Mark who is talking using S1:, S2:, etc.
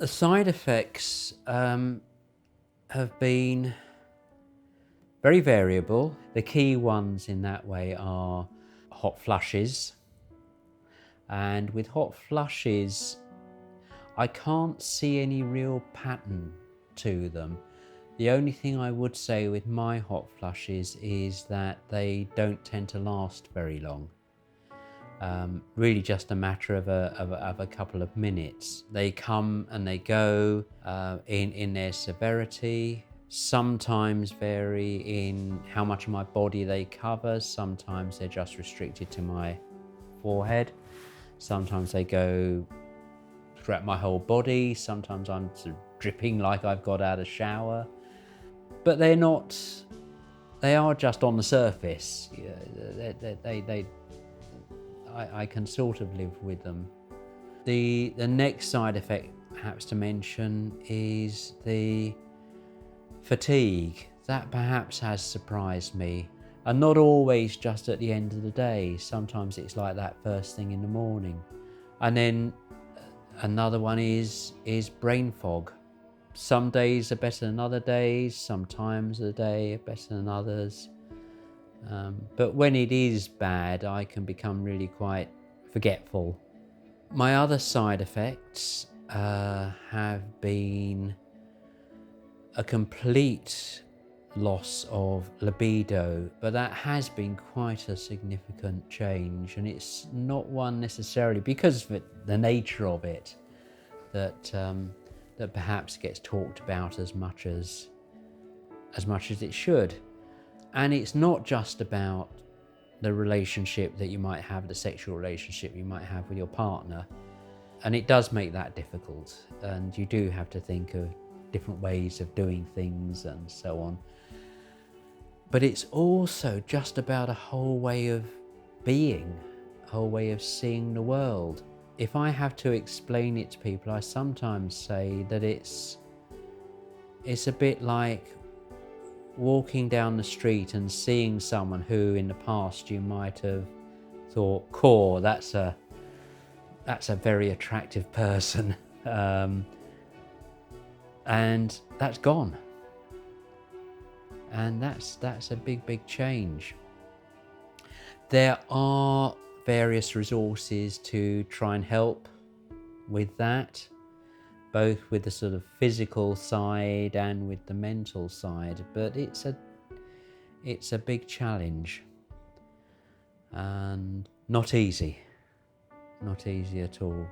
S1: The side effects have been very variable. The key ones in that way are hot flushes. And with hot flushes, I can't see any real pattern to them. The only thing I would say with my hot flushes is that they don't tend to last very long. Really just a matter of a couple of minutes. They come and they go in their severity, sometimes vary in how much of my body they cover. Sometimes they're just restricted to my forehead. Sometimes they go throughout my whole body. Sometimes I'm sort of dripping like I've got out of shower. But they're not, they are just on the surface. I can sort of live with them. The next side effect perhaps to mention is the fatigue. That perhaps has surprised me. And not always just at the end of the day. Sometimes it's like that first thing in the morning. And then another one is brain fog. Some days are better than other days. Some times of the day are better than others. But when it is bad, I can become really quite forgetful. My other side effects have been a complete loss of libido, but that has been quite a significant change, and it's not one necessarily because of the nature of it that that perhaps gets talked about as much as it should. And it's not just about the relationship that you might have, the sexual relationship you might have with your partner. And it does make that difficult. And you do have to think of different ways of doing things and so on. But it's also just about a whole way of being, a whole way of seeing the world. If I have to explain it to people, I sometimes say that it's a bit like walking down the street and seeing someone who in the past you might have thought, "Core, that's a very attractive person," and that's gone. And that's a big change. There are various resources to try and help with that, both with the sort of physical side and with the mental side, but it's a big challenge and not easy at all.